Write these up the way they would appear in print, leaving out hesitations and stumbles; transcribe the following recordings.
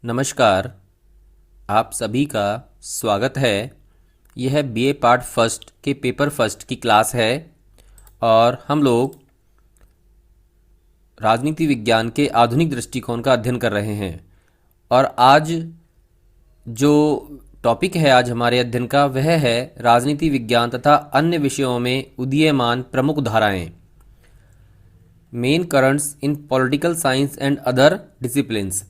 नमस्कार। आप सभी का स्वागत है। यह बीए पार्ट फर्स्ट के पेपर फर्स्ट की क्लास है और हम लोग राजनीति विज्ञान के आधुनिक दृष्टिकोण का अध्ययन कर रहे हैं। और आज जो टॉपिक है आज हमारे अध्ययन का वह है राजनीति विज्ञान तथा अन्य विषयों में उदीयमान प्रमुख धाराएं, main currents in political science and other disciplines.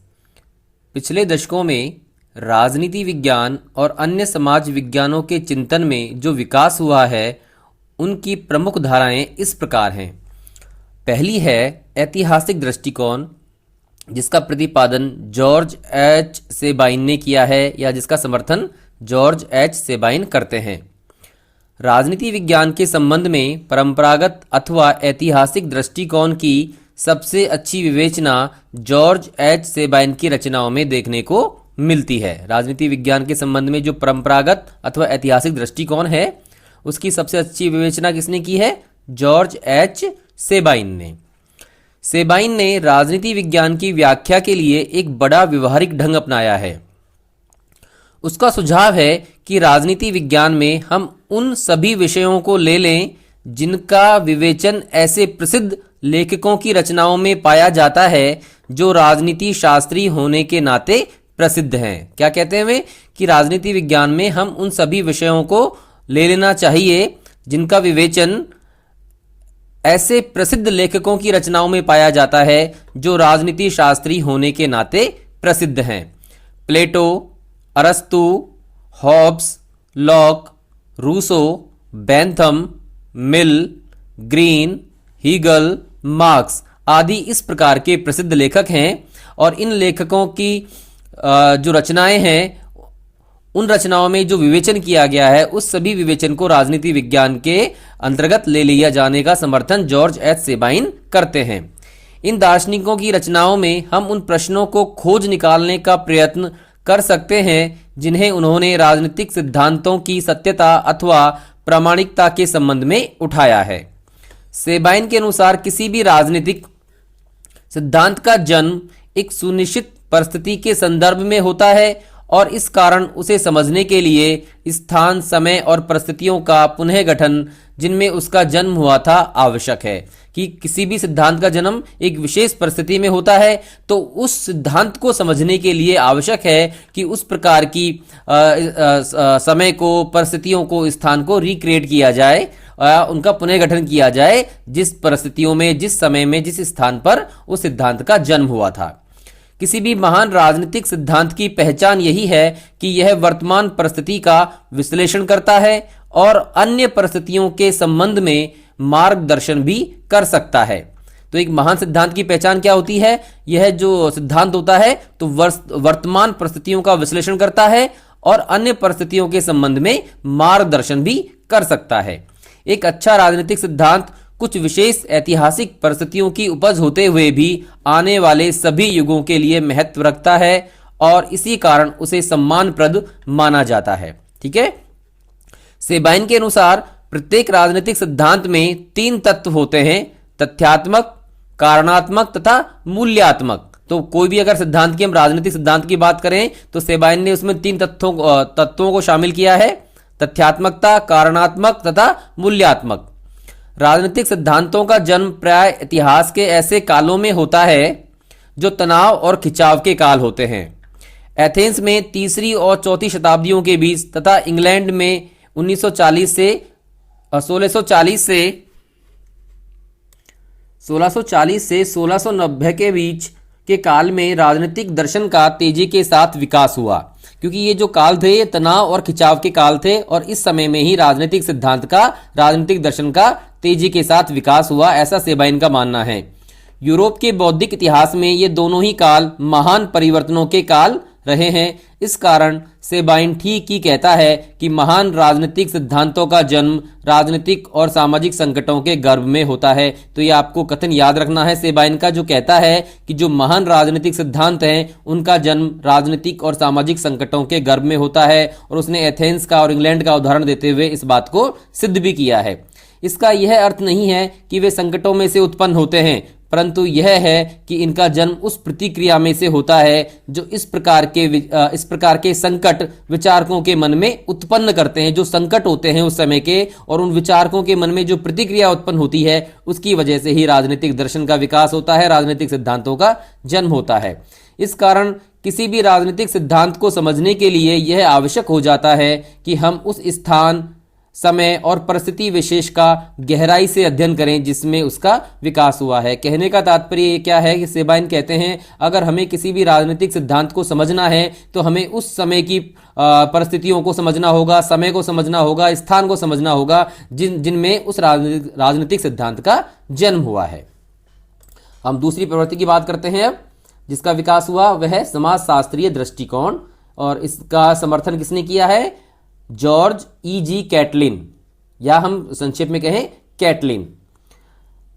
पिछले दशकों में राजनीति विज्ञान और अन्य समाज विज्ञानों के चिंतन में जो विकास हुआ है उनकी प्रमुख धाराएं इस प्रकार हैं। पहली है ऐतिहासिक दृष्टिकोण, जिसका प्रतिपादन जॉर्ज एच सेबाइन ने किया है या जिसका समर्थन जॉर्ज एच सेबाइन करते हैं। राजनीति विज्ञान के संबंध में परंपरागत अथवा ऐतिहासिक दृष्टिकोण की सबसे अच्छी विवेचना जॉर्ज एच सेबाइन की रचनाओं में देखने को मिलती है। राजनीति विज्ञान के संबंध में जो परंपरागत अथवा ऐतिहासिक दृष्टिकोण है उसकी सबसे अच्छी विवेचना किसने की है? जॉर्ज एच सेबाइन ने। सेबाइन ने राजनीति विज्ञान की व्याख्या के लिए एक बड़ा व्यवहारिक ढंग अपनाया है। उसका सुझाव है कि राजनीति विज्ञान में हम उन सभी विषयों को ले लें जिनका विवेचन ऐसे प्रसिद्ध लेखकों की रचनाओं में पाया जाता है जो राजनीति शास्त्री होने के नाते प्रसिद्ध हैं। क्या कहते हैं वे? कि राजनीति विज्ञान में हम उन सभी विषयों को ले लेना चाहिए जिनका विवेचन ऐसे प्रसिद्ध लेखकों की रचनाओं में पाया जाता है जो राजनीति शास्त्री होने के नाते प्रसिद्ध हैं। प्लेटो, अरस्तु, हॉब्स, लॉक, रूसो, बेंथम, मिल, ग्रीन, हीगल, मार्क्स आदि इस प्रकार के प्रसिद्ध लेखक हैं। और इन लेखकों की जो रचनाएं हैं उन रचनाओं में जो विवेचन किया गया है उस सभी विवेचन को राजनीति विज्ञान के अंतर्गत ले लिया जाने का समर्थन जॉर्ज एच सेबाइन करते हैं। इन दार्शनिकों की रचनाओं में हम उन प्रश्नों को खोज निकालने का प्रयत्न कर सकते हैं जिन्हें उन्होंने राजनीतिक सिद्धांतों की सत्यता अथवा प्रामाणिकता के संबंध में उठाया है। सेबाइन के अनुसार किसी भी राजनीतिक सिद्धांत का जन्म एक सुनिश्चित परिस्थिति के संदर्भ में होता है और इस कारण उसे समझने के लिए स्थान, समय और परिस्थितियों का पुनः गठन जिनमें उसका जन्म हुआ था आवश्यक है। कि किसी भी सिद्धांत का जन्म एक विशेष परिस्थिति में होता है तो उस सिद्धांत को समझने के लिए आवश्यक है कि उस प्रकार की समय को, परिस्थितियों को, स्थान को रिक्रिएट किया जाए, उनका पुनः गठन किया जाए जिस परिस्थितियों में, जिस समय में, जिस स्थान पर उस सिद्धांत का जन्म हुआ था। किसी भी महान राजनीतिक सिद्धांत की पहचान यही है कि यह वर्तमान परिस्थिति का विश्लेषण करता है और अन्य परिस्थितियों के संबंध में मार्गदर्शन भी कर सकता है। तो एक महान सिद्धांत की पहचान क्या होती है? यह जो सिद्धांत होता है तो वर्तमान परिस्थितियों का विश्लेषण करता है और अन्य परिस्थितियों के संबंध में मार्गदर्शन भी कर सकता है। एक अच्छा राजनीतिक सिद्धांत कुछ विशेष ऐतिहासिक परिस्थितियों की उपज होते हुए भी आने वाले सभी युगों के लिए महत्व रखता है और इसी कारण उसे सम्मानप्रद माना जाता है। ठीक है। सेबाइन के अनुसार प्रत्येक राजनीतिक सिद्धांत में 3 तत्व होते हैं: तथ्यात्मक, कारणात्मक तथा मूल्यात्मक। तो कोई भी अगर सिद्धांत की हम राजनीतिक सिद्धांत की बात करें तो सेबाइन ने उसमें 3 तत्वों को शामिल किया है: तथ्यात्मकता, कारणात्मक तथा मूल्यात्मक। राजनीतिक सिद्धांतों का जन्म प्राय इतिहास के ऐसे कालों में होता है जो तनाव और खिंचाव के काल होते हैं। एथेंस में 3री और 4वीं शताब्दियों के बीच तथा इंग्लैंड में 1640 से 1690 के बीच के काल में राजनीतिक दर्शन का तेजी के साथ विकास हुआ। क्योंकि ये जो काल थे ये तनाव और खिंचाव के काल थे और इस समय में ही राजनीतिक सिद्धांत का, राजनीतिक दर्शन का तेजी के साथ विकास हुआ, ऐसा सेबाइन का मानना है। यूरोप के बौद्धिक इतिहास में ये दोनों ही काल महान परिवर्तनों के काल रहे हैं। इस कारण सेबाइन ठीक ही कहता है कि महान राजनीतिक सिद्धांतों का जन्म राजनीतिक और सामाजिक संकटों के गर्भ में होता है। तो ये आपको कथन याद रखना है सेबाइन का, जो कहता है कि जो महान राजनीतिक सिद्धांत हैं उनका जन्म राजनीतिक और सामाजिक संकटों के गर्भ में होता है। और उसने एथेंस का और इंग्लैंड का उदाहरण देते हुए इस बात को सिद्ध भी किया है। इसका यह अर्थ नहीं है कि वे संकटों में से उत्पन्न होते हैं, परंतु यह है कि इनका जन्म उस प्रतिक्रिया में से होता है जो इस प्रकार के संकट विचारकों के मन में उत्पन्न करते हैं। जो संकट होते हैं उस समय के और उन विचारकों के मन में जो प्रतिक्रिया उत्पन्न होती है, उसकी वजह से ही राजनीतिक दर्शन का विकास होता है, राजनीतिक सिद्धांतों का जन्म होता है। इस कारण किसी भी राजनीतिक सिद्धांत को समझने के लिए यह आवश्यक हो जाता है कि हम उस स्थान, समय और परिस्थिति विशेष का गहराई से अध्ययन करें जिसमें उसका विकास हुआ है। कहने का तात्पर्य क्या है कि सेबाइन कहते हैं, अगर हमें किसी भी राजनीतिक सिद्धांत को समझना है तो हमें उस समय की परिस्थितियों को समझना होगा, समय को समझना होगा, स्थान को समझना होगा जिनमें उस राजनीतिक सिद्धांत का जन्म हुआ है। हम दूसरी प्रवृत्ति की बात करते हैं अब, जिसका विकास हुआ वह है समाजशास्त्रीय दृष्टिकोण, और इसका समर्थन किसने किया है? George E.G. कैटलिन, या हम संक्षेप में कहें कैटलिन।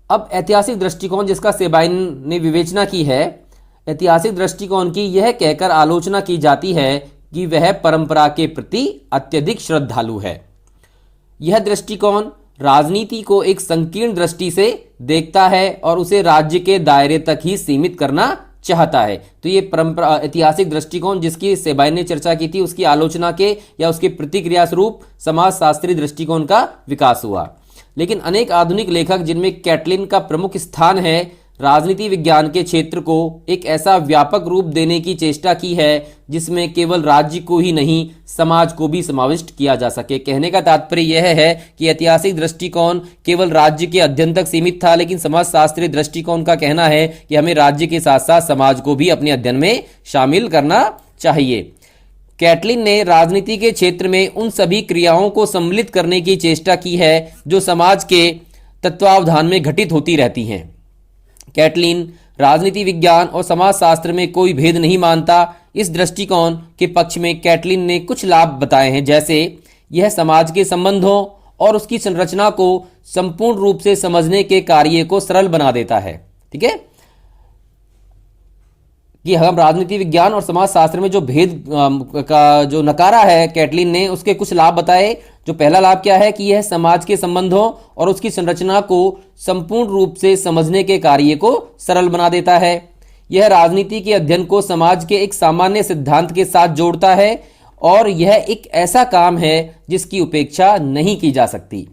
अब ऐतिहासिक दृष्टिकोण जिसका सेबाइन ने विवेचना की है, ऐतिहासिक दृष्टिकोण की यह कहकर आलोचना की जाती है कि वह परंपरा के प्रति अत्यधिक श्रद्धालु है। यह दृष्टिकोण राजनीति को एक संकीर्ण दृष्टि से देखता है और उसे राज्य के दायरे तक ही सीमित करना चाहता है। तो ये परंपरा ऐतिहासिक दृष्टिकोण जिसकी सेबाइन ने चर्चा की थी, उसकी आलोचना के या उसके प्रतिक्रिया स्वरूप समाजशास्त्री दृष्टिकोण का विकास हुआ। लेकिन अनेक आधुनिक लेखक, जिनमें कैटलिन का प्रमुख स्थान है, राजनीति विज्ञान के क्षेत्र को एक ऐसा व्यापक रूप देने की चेष्टा की है जिसमें केवल राज्य को ही नहीं, समाज को भी समाविष्ट किया जा सके। कहने का तात्पर्य यह है कि ऐतिहासिक दृष्टिकोण केवल राज्य के अध्ययन तक सीमित था, लेकिन समाजशास्त्रीय दृष्टिकोण का कहना है कि हमें राज्य के साथ साथ समाज को भी अपने अध्ययन में शामिल करना चाहिए। कैटलिन ने राजनीति के क्षेत्र में उन सभी क्रियाओं को सम्मिलित करने की चेष्टा की है जो समाज के तत्वावधान में घटित होती रहती हैं। कैटलिन राजनीति विज्ञान और समाजशास्त्र में कोई भेद नहीं मानता। इस दृष्टिकोण के पक्ष में कैटलिन ने कुछ लाभ बताए हैं, जैसे यह समाज के संबंधों और उसकी संरचना को संपूर्ण रूप से समझने के कार्य को सरल बना देता है। ठीक है, कि हम राजनीति विज्ञान और समाजशास्त्र में जो भेद का जो नकारा है कैटलिन ने, उसके कुछ लाभ बताए। जो पहला लाभ क्या है कि यह समाज के संबंधों और उसकी संरचना को संपूर्ण रूप से समझने के कार्य को सरल बना देता है। यह राजनीति के अध्ययन को समाज के एक सामान्य सिद्धांत के साथ जोड़ता है और यह एक ऐसा काम है जिसकी उपेक्षा नहीं की जा सकती,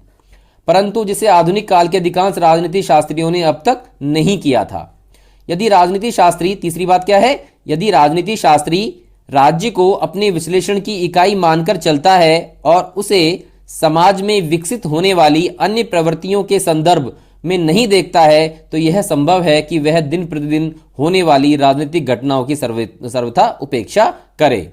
परंतु जिसे आधुनिक काल के अधिकांश राजनीति शास्त्रियों ने अब तक नहीं किया था। यदि राजनीति शास्त्री, तीसरी बात क्या है, यदि राजनीति शास्त्री राज्य को अपने विश्लेषण की इकाई मानकर चलता है और उसे समाज में विकसित होने वाली अन्य प्रवृत्तियों के संदर्भ में नहीं देखता है, तो यह संभव है कि वह दिन प्रतिदिन होने वाली राजनीतिक घटनाओं की सर्वथा उपेक्षा करे।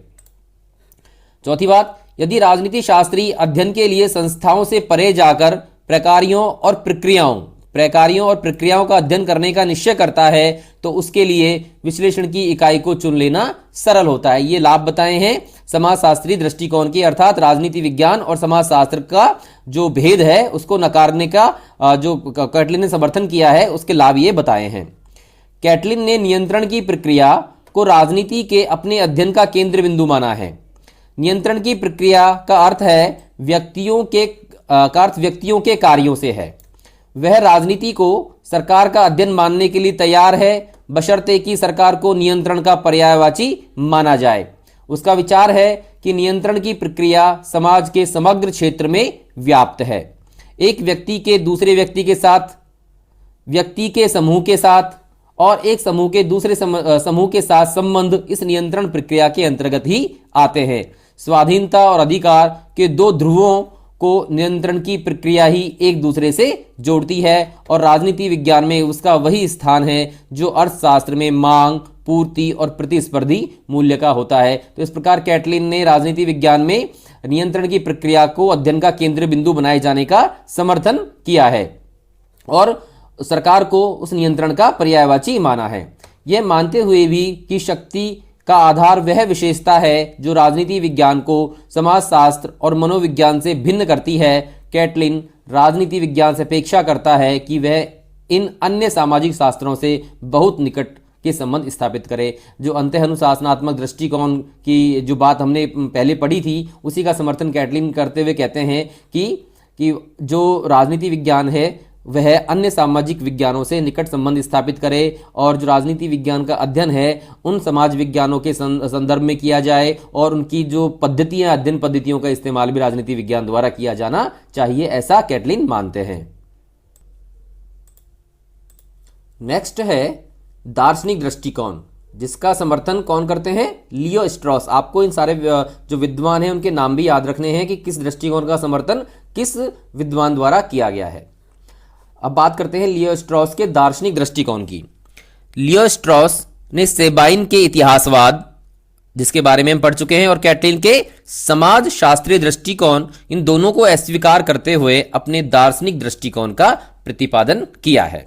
चौथी बात, यदि राजनीति शास्त्री अध्ययन के लिए संस्थाओं से परे जाकर प्रकारों और प्रक्रियाओं का अध्ययन करने का निश्चय करता है, तो उसके लिए विश्लेषण की इकाई को चुन लेना सरल होता है। ये लाभ बताए हैं समाजशास्त्री दृष्टिकोण के, अर्थात राजनीति विज्ञान और समाजशास्त्र का जो भेद है उसको नकारने का जो कैटलिन ने समर्थन किया है, उसके लाभ ये बताए हैं। कैटलिन ने नियंत्रण की प्रक्रिया को राजनीति के अपने अध्ययन का केंद्र बिंदु माना है। नियंत्रण की प्रक्रिया का अर्थ व्यक्तियों के कार्यों से है। वह राजनीति को सरकार का अध्ययन मानने के लिए तैयार है, बशर्ते कि सरकार को नियंत्रण का पर्यायवाची माना जाए। उसका विचार है कि नियंत्रण की प्रक्रिया समाज के समग्र क्षेत्र में व्याप्त है। एक व्यक्ति के दूसरे व्यक्ति के साथ, व्यक्ति के समूह के साथ और एक समूह के दूसरे समूह के साथ संबंध इस नियंत्रण प्रक्रिया के अंतर्गत ही आते हैं। स्वाधीनता और अधिकार के दो ध्रुवों को नियंत्रण की प्रक्रिया ही एक दूसरे से जोड़ती है और राजनीति विज्ञान में उसका वही स्थान है जो अर्थशास्त्र में मांग, पूर्ति और प्रतिस्पर्धी मूल्य का होता है। तो इस प्रकार कैटलिन ने राजनीति विज्ञान में नियंत्रण की प्रक्रिया को अध्ययन का केंद्र बिंदु बनाए जाने का समर्थन किया है और सरकार को उस नियंत्रण का पर्यायवाची माना है। यह मानते हुए भी कि शक्ति का आधार वह विशेषता है जो राजनीति विज्ञान को समाजशास्त्र और मनोविज्ञान से भिन्न करती है, कैटलिन राजनीति विज्ञान से अपेक्षा करता है कि वह इन अन्य सामाजिक शास्त्रों से बहुत निकट के संबंध स्थापित करे। जो अंतःअनुशासनात्मक दृष्टिकोण की जो बात हमने पहले पढ़ी थी, उसी का समर्थन कैटलिन करते हुए कहते हैं कि जो राजनीति विज्ञान है वह अन्य सामाजिक विज्ञानों से निकट संबंध स्थापित करे और जो राजनीति विज्ञान का अध्ययन है उन समाज विज्ञानों के संदर्भ में किया जाए और उनकी जो पद्धतियां, अध्ययन पद्धतियों का इस्तेमाल भी राजनीति विज्ञान द्वारा किया जाना चाहिए, ऐसा कैटलिन मानते हैं। नेक्स्ट है दार्शनिक दृष्टिकोण, जिसका समर्थन कौन करते हैं? लियो स्ट्रॉस। आपको इन सारे जो विद्वान हैं उनके नाम भी याद रखने हैं कि किस दृष्टिकोण का समर्थन किस विद्वान द्वारा किया गया है। अब बात करते हैं लियो स्ट्रॉस के दार्शनिक दृष्टिकोण की। लियो स्ट्रॉस ने सेबाइन के इतिहासवाद, जिसके बारे में हम पढ़ चुके हैं, और कैटलिन के समाज शास्त्रीय दृष्टिकोण, इन दोनों को अस्वीकार करते हुए अपने दार्शनिक दृष्टिकोण का प्रतिपादन किया है।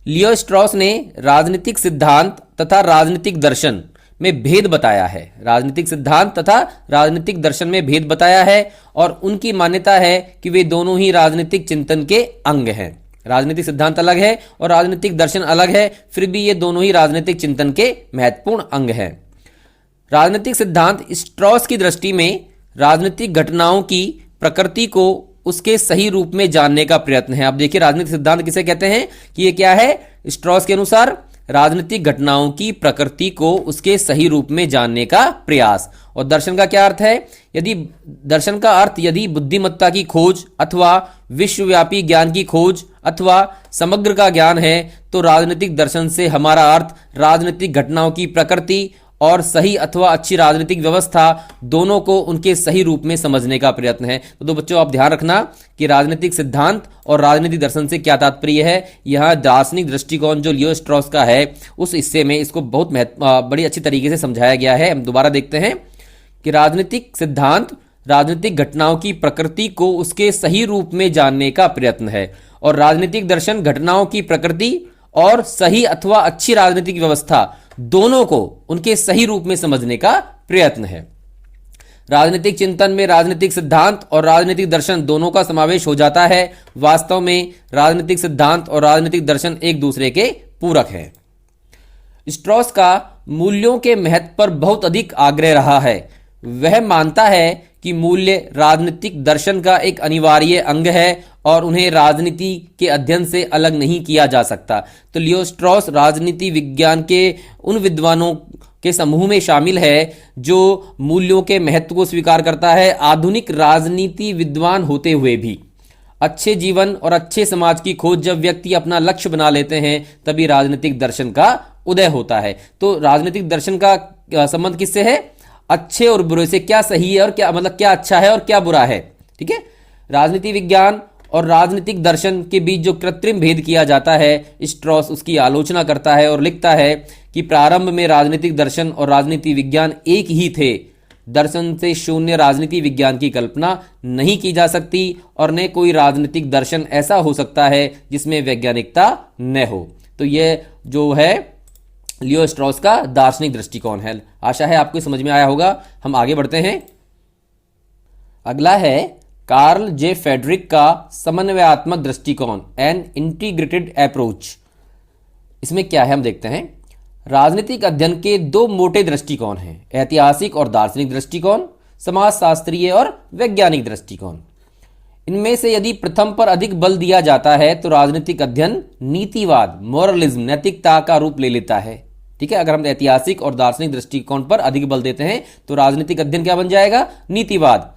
लियो स्ट्रॉस ने राजनीतिक सिद्धांत तथा राजनीतिक दर्शन में भेद बताया है। राजनीतिक सिद्धांत तथा राजनीतिक दर्शन में भेद बताया है और उनकी मान्यता है कि वे दोनों ही राजनीतिक चिंतन के अंग हैं। राजनीतिक सिद्धांत अलग है और राजनीतिक दर्शन अलग है, फिर भी ये दोनों ही राजनीतिक चिंतन के महत्वपूर्ण अंग हैं। राजनीतिक सिद्धांत स्ट्रॉस की दृष्टि में राजनीतिक घटनाओं की प्रकृति को उसके सही रूप में जानने का प्रयत्न है। अब देखिए राजनीतिक सिद्धांत किसे कहते हैं कि ये क्या है? स्ट्रॉस के अनुसार राजनीतिक घटनाओं की प्रकृति को उसके सही रूप में जानने का प्रयास। और दर्शन का क्या अर्थ है? यदि दर्शन का अर्थ यदि बुद्धिमत्ता की खोज अथवा विश्वव्यापी ज्ञान की खोज अथवा समग्र का ज्ञान है, तो राजनीतिक दर्शन से हमारा अर्थ राजनीतिक घटनाओं की प्रकृति और सही अथवा अच्छी राजनीतिक व्यवस्था दोनों को उनके सही रूप में समझने का प्रयत्न है। तो बच्चों आप ध्यान रखना कि राजनीतिक सिद्धांत और राजनीतिक दर्शन से क्या तात्पर्य है। यहाँ दार्शनिक दृष्टिकोण जो लियो स्ट्रॉस का है उस हिस्से में इसको बहुत बड़ी अच्छी तरीके से समझाया गया है। हम दोबारा देखते हैं कि राजनीतिक सिद्धांत राजनीतिक घटनाओं की प्रकृति को उसके सही रूप में जानने का प्रयत्न है और राजनीतिक दर्शन घटनाओं की प्रकृति और सही अथवा अच्छी राजनीतिक व्यवस्था दोनों को उनके सही रूप में समझने का प्रयत्न है। राजनीतिक चिंतन में राजनीतिक सिद्धांत और राजनीतिक दर्शन दोनों का समावेश हो जाता है। वास्तव में राजनीतिक सिद्धांत और राजनीतिक दर्शन एक दूसरे के पूरक हैं। स्ट्रॉस का मूल्यों के महत्व पर बहुत अधिक आग्रह रहा है। वह मानता है कि मूल्य राजनीतिक दर्शन का एक अनिवार्य अंग है और उन्हें राजनीति के अध्ययन से अलग नहीं किया जा सकता। तो लियो स्ट्रॉस राजनीति विज्ञान के उन विद्वानों के समूह में शामिल है जो मूल्यों के महत्व को स्वीकार करता है। आधुनिक राजनीति विद्वान होते हुए भी अच्छे जीवन और अच्छे समाज की खोज जब व्यक्ति अपना लक्ष्य बना लेते हैं तभी राजनीतिक दर्शन का उदय होता है। तो राजनीतिक दर्शन का संबंध किससे है? अच्छे और बुरे से। क्या सही है और क्या मतलब क्या अच्छा है और क्या बुरा है। ठीक है, राजनीति विज्ञान और राजनीतिक दर्शन के बीच जो कृत्रिम भेद किया जाता है स्ट्रॉस उसकी आलोचना करता है और लिखता है कि प्रारंभ में राजनीतिक दर्शन और राजनीति विज्ञान एक ही थे। दर्शन से शून्य राजनीति विज्ञान की कल्पना नहीं की जा सकती और न कोई राजनीतिक दर्शन ऐसा हो सकता है जिसमें वैज्ञानिकता न हो। तो यह जो है लियो स्ट्रॉस का दार्शनिक दृष्टिकोण है। आशा है आपको समझ में आया होगा। हम आगे बढ़ते हैं। अगला है कार्ल जे फेडरिक का समन्वयात्मक दृष्टिकोण, एन इंटीग्रेटेड अप्रोच। इसमें क्या है हम देखते हैं। राजनीतिक अध्ययन के दो मोटे दृष्टिकोण हैं, ऐतिहासिक और दार्शनिक दृष्टिकोण, समाजशास्त्रीय और वैज्ञानिक दृष्टिकोण। इनमें से यदि प्रथम पर अधिक बल दिया जाता है तो राजनीतिक अध्ययन नीतिवाद, मोरलिज्म, नैतिकता का रूप ले लेता है। ठीक है, अगर हम ऐतिहासिक और दार्शनिक दृष्टिकोण पर अधिक बल देते हैं तो राजनीतिक अध्ययन क्या बन जाएगा? नीतिवाद।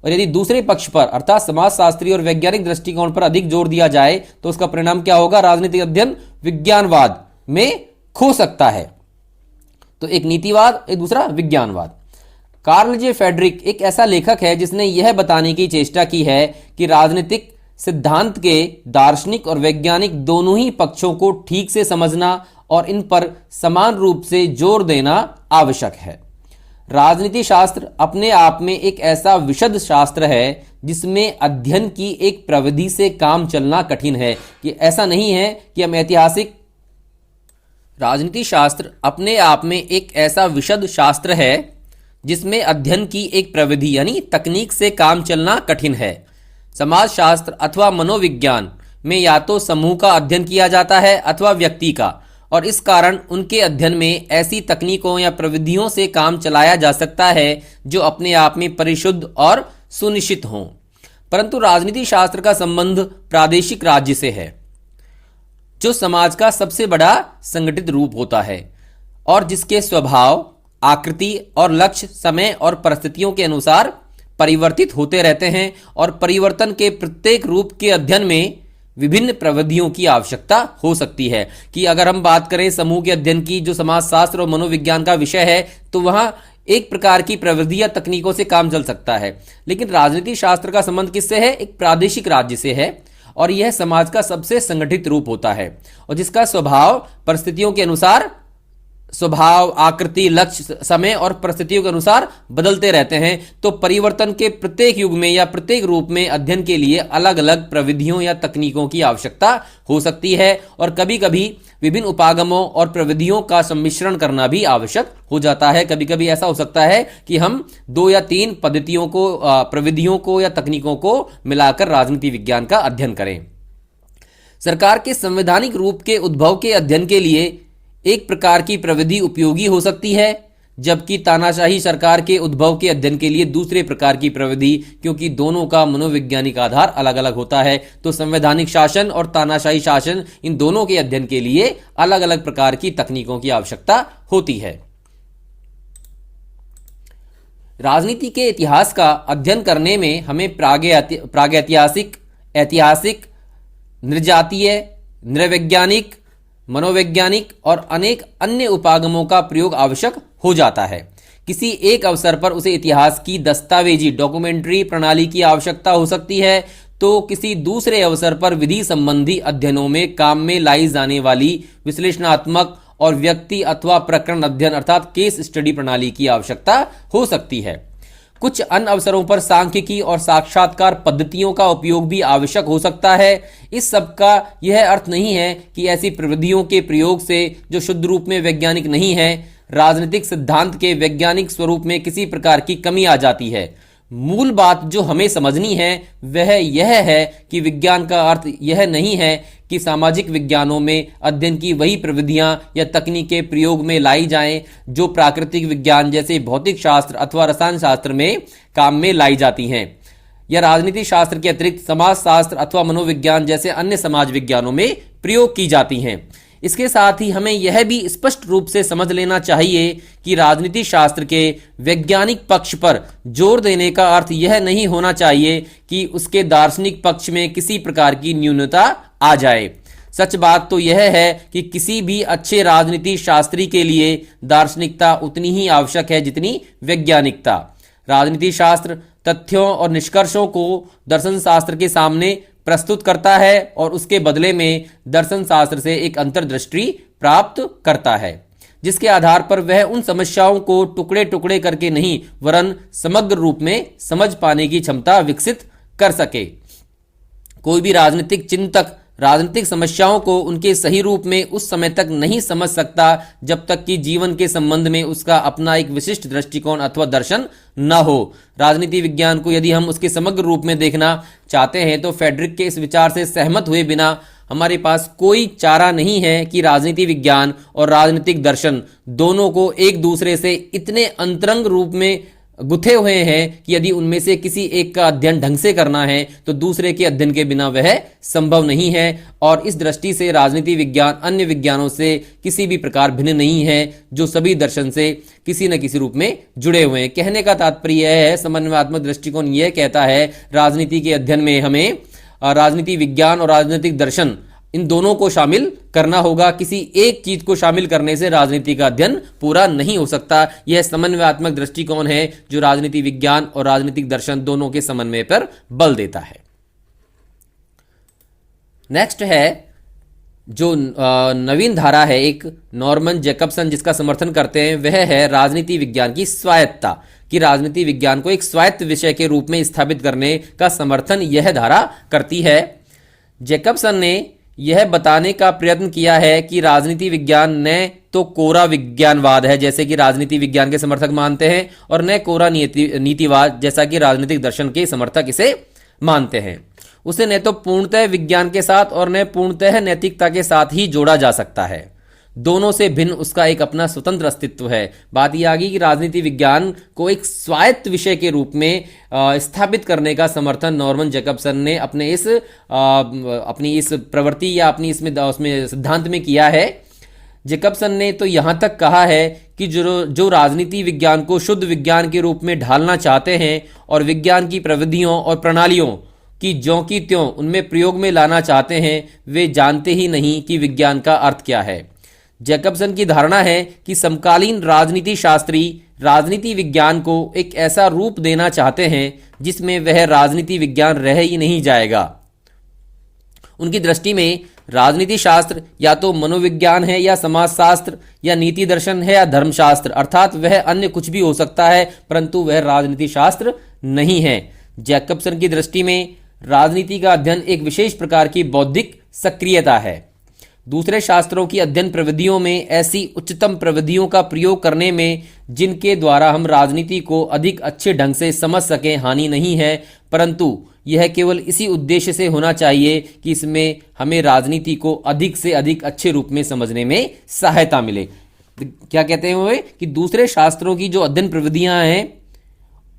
और यदि दूसरे पक्ष पर अर्थात समाजशास्त्री और वैज्ञानिक दृष्टिकोण पर अधिक जोर दिया जाए तो उसका परिणाम क्या होगा? राजनीतिक अध्ययन विज्ञानवाद में खो सकता है। तो एक नीतिवाद, एक दूसरा विज्ञानवाद। कार्ल जे फेडरिक एक ऐसा लेखक है जिसने यह बताने की चेष्टा की है कि राजनीतिक सिद्धांत के दार्शनिक और वैज्ञानिक दोनों ही पक्षों को ठीक से समझना और इन पर समान रूप से जोर देना आवश्यक है। राजनीति शास्त्र अपने आप में एक ऐसा विशद शास्त्र है जिसमें अध्ययन की एक प्रविधि से काम चलना कठिन है। कि ऐसा नहीं है कि हम ऐतिहासिक राजनीति शास्त्र अपने आप में एक ऐसा विशद शास्त्र है जिसमें अध्ययन की एक प्रविधि यानी तकनीक से काम चलना कठिन है। समाजशास्त्र अथवा मनोविज्ञान में या तो समूह का अध्ययन किया जाता है अथवा व्यक्ति का, और इस कारण उनके अध्ययन में ऐसी तकनीकों या प्रविधियों से काम चलाया जा सकता है जो अपने आप में परिशुद्ध और सुनिश्चित हों। परंतु राजनीति शास्त्र का संबंध प्रादेशिक राज्य से है, जो समाज का सबसे बड़ा संगठित रूप होता है और जिसके स्वभाव, आकृति और लक्ष्य समय और परिस्थितियों के अनुसार परिवर्तित होते रहते हैं और परिवर्तन के प्रत्येक रूप के अध्ययन में विभिन्न प्रविधियों की आवश्यकता हो सकती है। कि अगर हम बात करें समूह के अध्ययन की, जो समाजशास्त्र और मनोविज्ञान का विषय है, तो वहां एक प्रकार की प्रविधि या तकनीकों से काम चल सकता है, लेकिन राजनीति शास्त्र का संबंध किससे है? एक प्रादेशिक राज्य से है और यह समाज का सबसे संगठित रूप होता है और जिसका स्वभाव परिस्थितियों के अनुसार, स्वभाव, आकृति, लक्ष्य समय और परिस्थितियों के अनुसार बदलते रहते हैं। तो परिवर्तन के प्रत्येक युग में या प्रत्येक रूप में अध्ययन के लिए अलग अलग प्रविधियों या तकनीकों की आवश्यकता हो सकती है और कभी कभी विभिन्न उपागमों और प्रविधियों का सम्मिश्रण करना भी आवश्यक हो जाता है। कभी कभी ऐसा हो सकता है कि हम 2 या 3 पद्धतियों को, प्रविधियों को या तकनीकों को मिलाकर राजनीति विज्ञान का अध्ययन करें। सरकार के संवैधानिक रूप के उद्भव के अध्ययन के लिए एक प्रकार की प्रविधि उपयोगी हो सकती है, जबकि तानाशाही सरकार के उद्भव के अध्ययन के लिए दूसरे प्रकार की प्रविधि, क्योंकि दोनों का मनोवैज्ञानिक आधार अलग अलग होता है। तो संवैधानिक शासन और तानाशाही शासन, इन दोनों के अध्ययन के लिए अलग अलग प्रकार की तकनीकों की आवश्यकता होती है। राजनीति के इतिहास का अध्ययन करने में हमें प्रागैतिहासिक, ऐतिहासिक, नृजातीय, नृवैज्ञानिक, मनोवैज्ञानिक और अनेक अन्य उपागमों का प्रयोग आवश्यक हो जाता है। किसी एक अवसर पर उसे इतिहास की दस्तावेजी, डॉक्यूमेंट्री प्रणाली की आवश्यकता हो सकती है, तो किसी दूसरे अवसर पर विधि संबंधी अध्ययनों में काम में लाई जाने वाली विश्लेषणात्मक और व्यक्ति अथवा प्रकरण अध्ययन अर्थात केस स्टडी प्रणाली की आवश्यकता हो सकती है। कुछ अन्य अवसरों पर सांख्यिकी और साक्षात्कार पद्धतियों का उपयोग भी आवश्यक हो सकता है। इस सब का यह अर्थ नहीं है कि ऐसी प्रविधियों के प्रयोग से, जो शुद्ध रूप में वैज्ञानिक नहीं है, राजनीतिक सिद्धांत के वैज्ञानिक स्वरूप में किसी प्रकार की कमी आ जाती है। मूल बात जो हमें समझनी है वह यह है कि विज्ञान का अर्थ यह नहीं है कि सामाजिक विज्ञानों में अध्ययन की वही प्रविधियां या तकनीकें प्रयोग में लाई जाएं जो प्राकृतिक विज्ञान जैसे भौतिक शास्त्र अथवा रसायन शास्त्र में काम में लाई जाती हैं, या राजनीति शास्त्र के अतिरिक्त समाज शास्त्र अथवा मनोविज्ञान जैसे अन्य समाज विज्ञानों में प्रयोग की जाती हैं। इसके साथ ही हमें यह भी स्पष्ट रूप से समझ लेना चाहिए कि राजनीति शास्त्र के वैज्ञानिक पक्ष पर जोर देने का अर्थ यह नहीं होना चाहिए कि उसके दार्शनिक पक्ष में किसी प्रकार की न्यूनता आ जाए। सच बात तो यह है कि किसी भी अच्छे राजनीति शास्त्री के लिए दार्शनिकता उतनी ही आवश्यक है जितनी वैज्ञानिकता। राजनीति शास्त्र तथ्यों और निष्कर्षों को दर्शन शास्त्र के सामने प्रस्तुत करता है और उसके बदले में दर्शन शास्त्र से एक अंतर्दृष्टि प्राप्त करता है, जिसके आधार पर वह उन समस्याओं को टुकड़े टुकड़े करके नहीं वरन समग्र रूप में समझ पाने की क्षमता विकसित कर सके। कोई भी राजनीतिक चिंतक राजनीतिक समस्याओं को उनके सही रूप में उस समय तक नहीं समझ सकता जब तक कि जीवन के संबंध में उसका अपना एक विशिष्ट दृष्टिकोण अथवा दर्शन न हो। राजनीति विज्ञान को यदि हम उसके समग्र रूप में देखना चाहते हैं तो फ्रेडरिक के इस विचार से सहमत हुए बिना हमारे पास कोई चारा नहीं है कि राजनीति विज्ञान और राजनीतिक दर्शन दोनों को एक दूसरे से इतने अंतरंग रूप में गुथे हुए हैं कि यदि उनमें से किसी एक का अध्ययन ढंग से करना है तो दूसरे के अध्ययन के बिना वह संभव नहीं है। और इस दृष्टि से राजनीति विज्ञान अन्य विज्ञानों से किसी भी प्रकार भिन्न नहीं है, जो सभी दर्शन से किसी न किसी रूप में जुड़े हुए हैं। कहने का तात्पर्य यह है, समन्वयात्मक दृष्टिकोण यह कहता है राजनीति के अध्ययन में हमें राजनीति विज्ञान और राजनीतिक दर्शन इन दोनों को शामिल करना होगा। किसी एक चीज को शामिल करने से राजनीति का अध्ययन पूरा नहीं हो सकता। यह समन्वयात्मक दृष्टिकोण है जो राजनीति विज्ञान और राजनीतिक दर्शन दोनों के समन्वय पर बल देता है। नेक्स्ट है जो नवीन धारा है एक नॉर्मन जैकबसन जिसका समर्थन करते हैं, वह है राजनीति विज्ञान की स्वायत्तता, कि राजनीति विज्ञान को एक स्वायत्त विषय के रूप में स्थापित करने का समर्थन यह धारा करती है। जैकबसन ने यह बताने का प्रयत्न किया है कि राजनीति विज्ञान न तो कोरा विज्ञानवाद है जैसे कि राजनीति विज्ञान के समर्थक मानते हैं, और न कोरा नीतिवाद जैसा कि राजनीतिक दर्शन के समर्थक इसे मानते हैं। उसे न तो पूर्णतः विज्ञान के साथ और न पूर्णतः नैतिकता के साथ ही जोड़ा जा सकता है। दोनों से भिन्न उसका एक अपना स्वतंत्र अस्तित्व है। बात यह आ गई कि राजनीति विज्ञान को एक स्वायत्त विषय के रूप में स्थापित करने का समर्थन नॉर्मन जैकबसन ने अपनी इस प्रवृत्ति या अपनी उसमें सिद्धांत में किया है। जैकबसन ने तो यहां तक कहा है कि जो राजनीति विज्ञान को शुद्ध विज्ञान के रूप में ढालना चाहते हैं और विज्ञान की प्रविधियों और प्रणालियों की ज्यों की त्यों उनमें प्रयोग में लाना चाहते हैं, वे जानते ही नहीं कि विज्ञान का अर्थ क्या है। जैकबसन की धारणा है कि समकालीन राजनीति शास्त्री राजनीति विज्ञान को एक ऐसा रूप देना चाहते हैं जिसमें वह राजनीति विज्ञान रह ही नहीं जाएगा। उनकी दृष्टि में राजनीति शास्त्र या तो मनोविज्ञान है या समाजशास्त्र या नीति दर्शन है या धर्मशास्त्र, अर्थात वह अन्य कुछ भी हो सकता है, परंतु वह राजनीति शास्त्र नहीं है। जैकबसन की दृष्टि में राजनीति का अध्ययन एक विशेष प्रकार की बौद्धिक सक्रियता है। दूसरे शास्त्रों की अध्ययन प्रविधियों में ऐसी उच्चतम प्रविधियों का प्रयोग करने में जिनके द्वारा हम राजनीति को अधिक अच्छे ढंग से समझ सकें हानि नहीं है, परंतु यह केवल इसी उद्देश्य से होना चाहिए कि इसमें हमें राजनीति को अधिक से अधिक अच्छे रूप में समझने में सहायता मिले। क्या कहते हैं वे कि दूसरे शास्त्रों की जो अध्ययन प्रविधियां हैं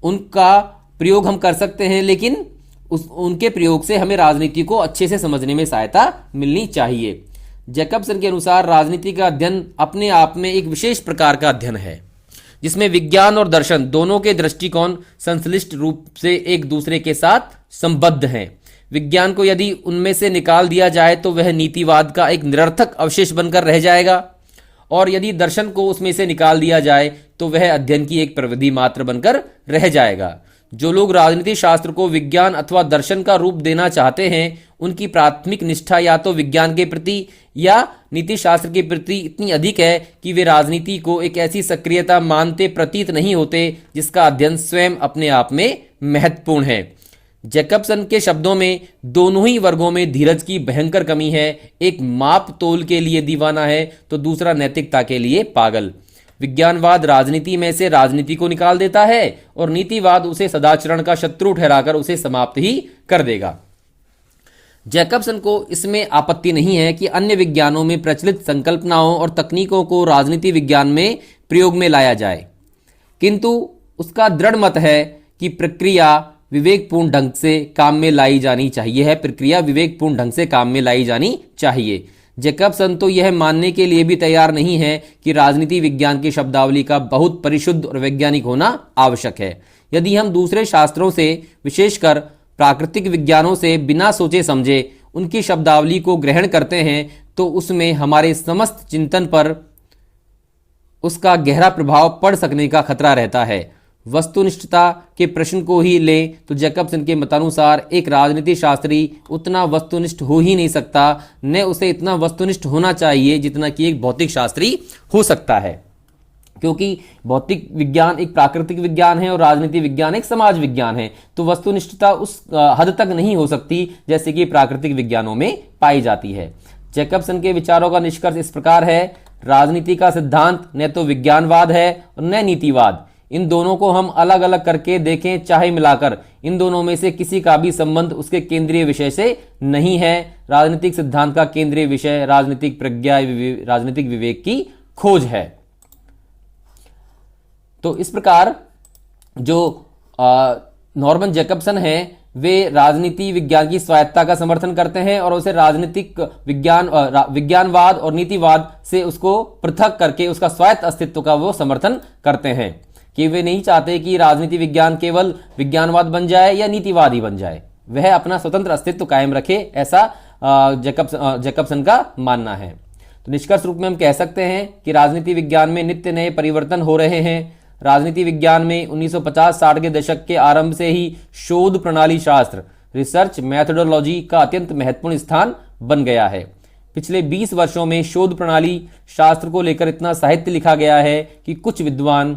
उनका प्रयोग हम कर सकते हैं, लेकिन उनके प्रयोग से हमें राजनीति को अच्छे से समझने में सहायता मिलनी चाहिए। जैकबसन के अनुसार राजनीति का अध्ययन अपने आप में एक विशेष प्रकार का अध्ययन है जिसमें विज्ञान और दर्शन दोनों के दृष्टिकोण संश्लिष्ट रूप से एक दूसरे के साथ संबद्ध हैं। विज्ञान को यदि उनमें से निकाल दिया जाए तो वह नीतिवाद का एक निरर्थक अवशेष बनकर रह जाएगा, और यदि दर्शन को उसमें से निकाल दिया जाए तो वह अध्ययन की एक प्रविधि मात्र बनकर रह जाएगा। जो लोग राजनीति शास्त्र को विज्ञान अथवा दर्शन का रूप देना चाहते हैं उनकी प्राथमिक निष्ठा या तो विज्ञान के प्रति या नीति शास्त्र के प्रति इतनी अधिक है कि वे राजनीति को एक ऐसी सक्रियता मानते प्रतीत नहीं होते जिसका अध्ययन स्वयं अपने आप में महत्वपूर्ण है। जैकबसन के शब्दों में दोनों ही वर्गों में धीरज की भयंकर कमी है। एक माप तोल के लिए दीवाना है तो दूसरा नैतिकता के लिए पागल। विज्ञानवाद राजनीति में से राजनीति को निकाल देता है और नीतिवाद उसे सदाचरण का शत्रु ठहराकर उसे समाप्त ही कर देगा। जैकबसन को इसमें आपत्ति नहीं है कि अन्य विज्ञानों में प्रचलित संकल्पनाओं और तकनीकों को राजनीति विज्ञान में प्रयोग में लाया जाए, किंतु उसका दृढ़ मत है कि प्रक्रिया विवेकपूर्ण ढंग से काम में लाई जानी चाहिए। जैकबसन तो यह मानने के लिए भी तैयार नहीं है कि राजनीति विज्ञान की शब्दावली का बहुत परिशुद्ध और वैज्ञानिक होना आवश्यक है। यदि हम दूसरे शास्त्रों से, विशेषकर प्राकृतिक विज्ञानों से बिना सोचे समझे उनकी शब्दावली को ग्रहण करते हैं तो उसमें हमारे समस्त चिंतन पर उसका गहरा प्रभाव पड़ सकने का खतरा रहता है। वस्तुनिष्ठता के प्रश्न को ही लें तो जैकबसन के मतानुसार एक राजनीति शास्त्री उतना वस्तुनिष्ठ हो ही नहीं सकता, न उसे इतना वस्तुनिष्ठ होना चाहिए जितना कि एक भौतिक शास्त्री हो सकता है, क्योंकि भौतिक विज्ञान एक प्राकृतिक विज्ञान है और राजनीति विज्ञान एक समाज विज्ञान है। तो वस्तुनिष्ठता उस हद तक नहीं हो सकती जैसे कि प्राकृतिक विज्ञानों में पाई जाती है। जैकबसन के विचारों का निष्कर्ष इस प्रकार है: राजनीति का सिद्धांत न तो विज्ञानवाद है और न नीतिवाद। इन दोनों को हम अलग अलग करके देखें चाहे मिलाकर, इन दोनों में से किसी का भी संबंध उसके केंद्रीय विषय से नहीं है। राजनीतिक सिद्धांत का केंद्रीय विषय राजनीतिक प्रज्ञा, राजनीतिक विवेक की खोज है। तो इस प्रकार जो नॉर्मन जैकबसन है वे राजनीति विज्ञान की स्वायत्तता का समर्थन करते हैं और उसे राजनीतिक विज्ञानवाद और नीतिवाद से उसको पृथक करके उसका स्वायत्त अस्तित्व का वो समर्थन करते हैं कि वे नहीं चाहते कि राजनीति विज्ञान केवल विज्ञानवाद बन जाए या नीतिवाद ही बन जाए, वह अपना स्वतंत्र अस्तित्व कायम रखे, ऐसा जैकबसन का मानना है। तो निष्कर्ष रूप में हम कह सकते हैं कि राजनीति विज्ञान में नित्य नए परिवर्तन हो रहे हैं। राजनीति विज्ञान में 1950-60 के दशक के आरंभ से ही शोध प्रणाली शास्त्र, रिसर्च मैथडोलॉजी का अत्यंत महत्वपूर्ण स्थान बन गया है। पिछले 20 वर्षों में शोध प्रणाली शास्त्र को लेकर इतना साहित्य लिखा गया है कि कुछ विद्वान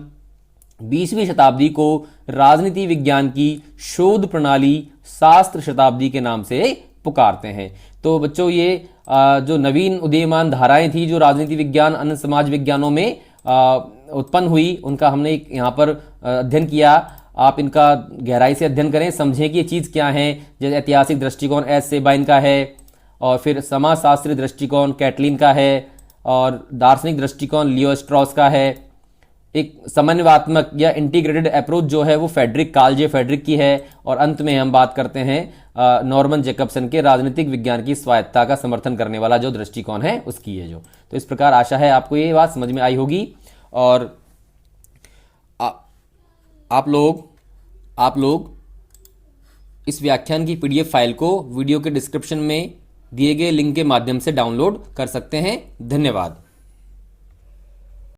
20वीं शताब्दी को राजनीति विज्ञान की शोध प्रणाली शास्त्र शताब्दी के नाम से पुकारते हैं। तो बच्चों, ये जो नवीन उदीयमान धाराएं थी जो राजनीति विज्ञान अन्य समाज विज्ञानों में उत्पन्न हुई, उनका हमने यहाँ पर अध्ययन किया। आप इनका गहराई से अध्ययन करें, समझें कि ये चीज़ क्या है। जैसे ऐतिहासिक दृष्टिकोण एस सेबाइन का है, और फिर समाजशास्त्री दृष्टिकोण कैटलिन का है, और दार्शनिक दृष्टिकोण लियो स्ट्रॉस का है। एक समन्वयात्मक या इंटीग्रेटेड अप्रोच जो है वो कार्ल जे फेडरिक की है। और अंत में हम बात करते हैं नॉर्मन जैकबसन के राजनीतिक विज्ञान की स्वायत्तता का समर्थन करने वाला जो दृष्टिकोण है उसकी है जो। तो इस प्रकार आशा है आपको ये बात समझ में आई होगी। और आप लोग इस व्याख्यान की पीडीएफ फाइल को वीडियो के डिस्क्रिप्शन में दिए गए लिंक के माध्यम से डाउनलोड कर सकते हैं। धन्यवाद।